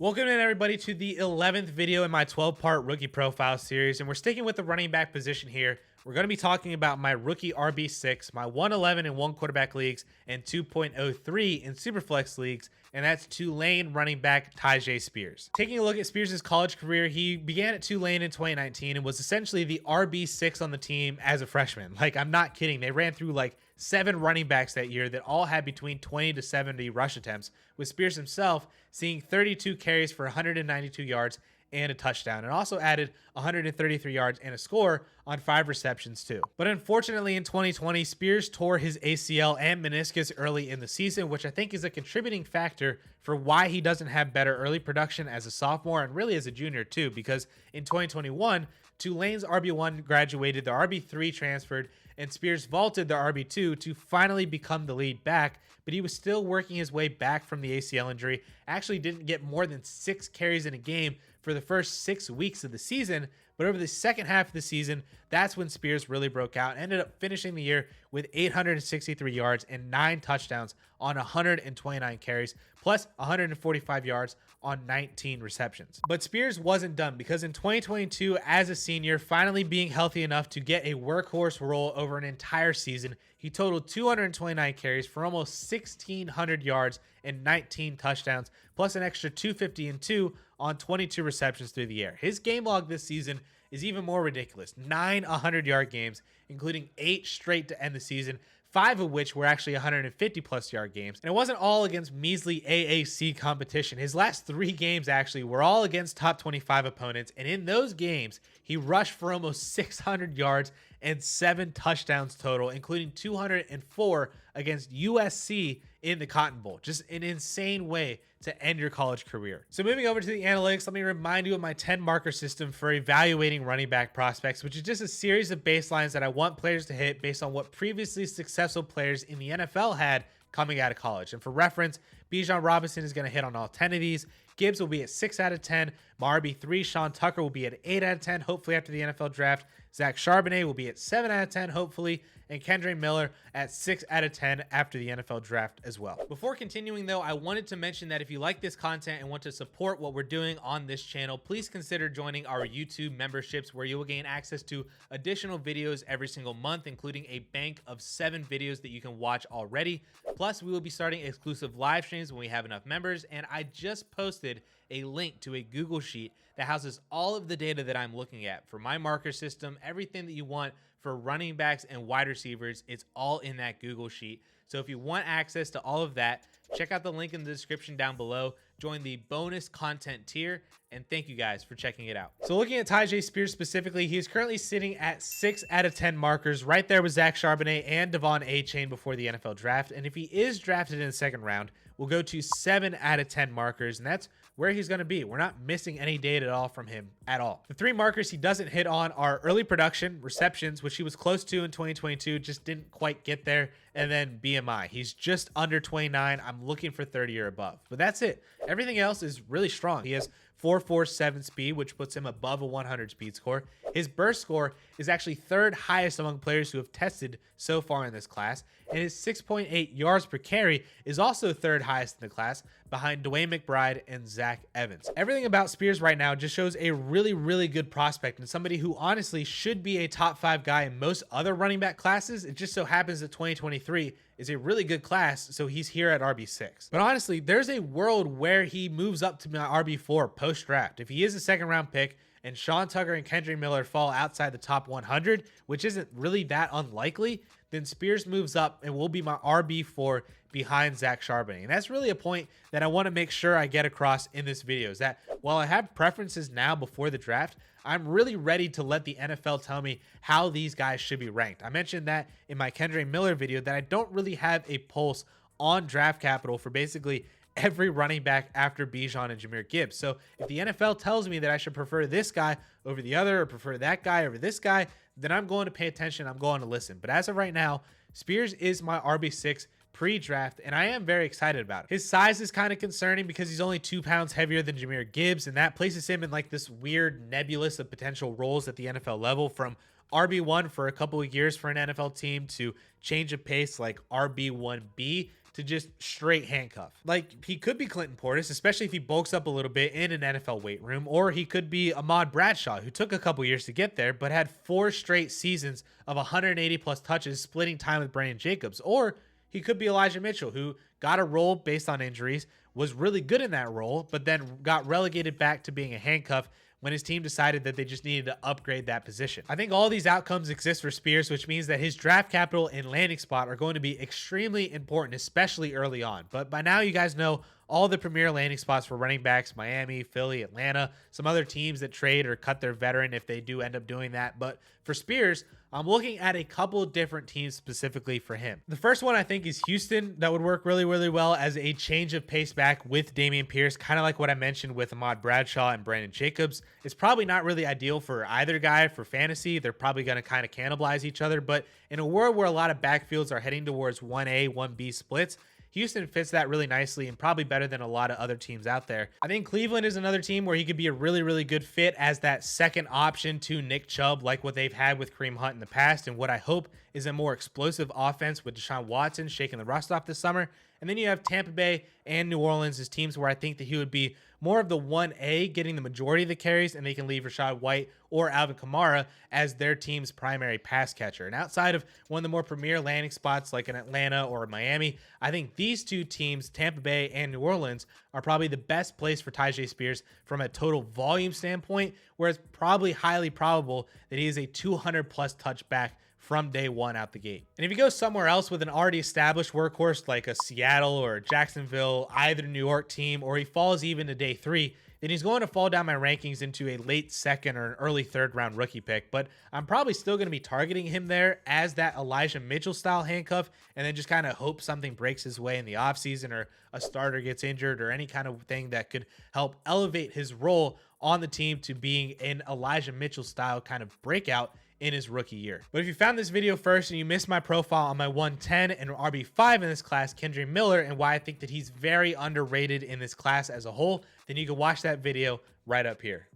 Welcome in everybody to the 11th video in my 12-part rookie profile series, and we're sticking with the running back position here. We're going to be talking about my rookie RB6, my 111 in one quarterback leagues and 2.03 in superflex leagues, and that's Tulane running back Tyjae Spears. Taking a look at Spears' college career, he began at Tulane in 2019 and was essentially the RB6 on the team as a freshman. Like, I'm not kidding. They ran through like 7 running backs that year that all had between 20 to 70 rush attempts, with Spears himself seeing 32 carries for 192 yards and a touchdown, and also added 133 yards and a score on 5 receptions too. But unfortunately in 2020, Spears tore his ACL and meniscus early in the season, which I think is a contributing factor for why he doesn't have better early production as a sophomore and really as a junior too, because in 2021, Tulane's RB1 graduated, the RB3 transferred, and Spears vaulted the RB2 to finally become the lead back, but he was still working his way back from the ACL injury. Actually didn't get more than 6 carries in a game for the first 6 weeks of the season, but over the second half of the season, that's when Spears really broke out, ended up finishing the year with 863 yards and 9 touchdowns on 129 carries, plus 145 yards on 19 receptions. But Spears wasn't done, because in 2022, as a senior, finally being healthy enough to get a workhorse role over an entire season, he totaled 229 carries for almost 1,600 yards and 19 touchdowns, plus an extra 250 and 2 on 22 receptions through the air. His game log this season is even more ridiculous. 9 100-yard games, including 8 straight to end the season, 5 of which were actually 150-plus yard games. And it wasn't all against measly AAC competition. His last 3 games actually were all against top 25 opponents, and in those games, he rushed for almost 600 yards and 7 touchdowns total, including 204 against USC in the Cotton Bowl. Just an insane way to end your college career. So moving over to the analytics, let me remind you of my 10 marker system for evaluating running back prospects, which is just a series of baselines that I want players to hit based on what previously successful players in the NFL had coming out of college. And for reference, Bijan Robinson is going to hit on all 10 of these. Gibbs will be at 6 out of 10. My RB3, Sean Tucker, will be at 8 out of 10, hopefully after the NFL draft. Zach Charbonnet will be at 7 out of 10, hopefully, and Kendre Miller at 6 out of 10 after the NFL draft as well. Before continuing though, I wanted to mention that if you like this content and want to support what we're doing on this channel, please consider joining our YouTube memberships, where you will gain access to additional videos every single month, including a bank of 7 videos that you can watch already. Plus, we will be starting exclusive live streams when we have enough members, and I just posted a link to a Google Sheet that houses all of the data that I'm looking at for my marker system, everything that you want for running backs and wide receivers. It's all in that Google Sheet. So if you want access to all of that, check out the link in the description down below. Join the bonus content tier, and thank you guys for checking it out. So looking at Tyjae Spears specifically, he is currently sitting at 6 out of 10 markers, right there with Zach Charbonnet and Devon A-Chain before the NFL draft. And if he is drafted in the second round, we'll go to 7 out of 10 markers, and that's where he's going to be. We're not missing any data at all from him at all. The 3 markers he doesn't hit on are early production, receptions, which he was close to in 2022, just didn't quite get there, and then BMI. He's just under 29. I'm looking for 30 or above, but that's it. Everything else is really strong. He has 4.47 speed, which puts him above a 100 speed score. His burst score is actually 3rd highest among players who have tested so far in this class, and his 6.8 yards per carry is also 3rd highest in the class, behind Dwayne McBride and Zach Evans. Everything about Spears right now just shows a really good prospect, and somebody who honestly should be a top 5 guy in most other running back classes. It just so happens that 2023 is a really good class, so he's here at RB6. But honestly, there's a world where he moves up to my RB4 post-draft. If he is a second round pick and Sean Tucker and Kendre Miller fall outside the top 100, which isn't really that unlikely, then Spears moves up and will be my RB4 behind Zach Charbonnet. And that's really a point that I want to make sure I get across in this video, is that while I have preferences now before the draft, I'm really ready to let the NFL tell me how these guys should be ranked. I mentioned that in my Kendre Miller video, that I don't really have a pulse on draft capital for basically every running back after Bijan and Jahmyr Gibbs. So if the NFL tells me that I should prefer this guy over the other, or prefer that guy over this guy, then I'm going to pay attention. I'm going to listen. But as of right now, Spears is my RB6 pre-draft, and I am very excited about it. His size is kind of concerning because he's only 2 pounds heavier than Jahmyr Gibbs, and that places him in like this weird nebulous of potential roles at the NFL level, from RB1 for a couple of years for an NFL team to change of pace like RB1B to just straight handcuff. Like, he could be Clinton Portis, especially if he bulks up a little bit in an NFL weight room, or he could be Ahmad Bradshaw, who took a couple years to get there, but had 4 straight seasons of 180 plus touches, splitting time with Brandon Jacobs. Or he could be Elijah Mitchell, who got a role based on injuries, was really good in that role, but then got relegated back to being a handcuff when his team decided that they just needed to upgrade that position. I think all these outcomes exist for Spears, which means that his draft capital and landing spot are going to be extremely important, especially early on. But by now, you guys know all the premier landing spots for running backs: Miami, Philly, Atlanta, some other teams that trade or cut their veteran if they do end up doing that. But for Spears, I'm looking at a couple different teams specifically for him. The first one I think is Houston. That would work really, really well as a change of pace back with Dameon Pierce, kind of like what I mentioned with Ahmad Bradshaw and Brandon Jacobs. It's probably not really ideal for either guy for fantasy. They're probably going to kind of cannibalize each other, but in a world where a lot of backfields are heading towards 1A, 1B splits, Houston fits that really nicely and probably better than a lot of other teams out there. I think Cleveland is another team where he could be a really, really good fit as that second option to Nick Chubb, like what they've had with Kareem Hunt in the past, and what I hope is a more explosive offense with Deshaun Watson shaking the rust off this summer. And then you have Tampa Bay and New Orleans as teams where I think that he would be more of the 1A, getting the majority of the carries, and they can leave Rachaad White or Alvin Kamara as their team's primary pass catcher. And outside of one of the more premier landing spots like in Atlanta or Miami, I think these two teams, Tampa Bay and New Orleans, are probably the best place for Tyjae Spears from a total volume standpoint, where it's probably highly probable that he is a 200 plus touchback from day one out the gate. And if you go somewhere else with an already established workhorse like a Seattle or Jacksonville, either New York team, or he falls even to day 3, then he's going to fall down my rankings into a late second or an early third round rookie pick. But I'm probably still going to be targeting him there as that Elijah Mitchell style handcuff, and then just kind of hope something breaks his way in the offseason, or a starter gets injured, or any kind of thing that could help elevate his role on the team to being an Elijah Mitchell style kind of breakout in his rookie year. But if you found this video first and you missed my profile on my 110 and RB5 in this class, Kendre Miller, and why I think that he's very underrated in this class as a whole, then you can watch that video right up here.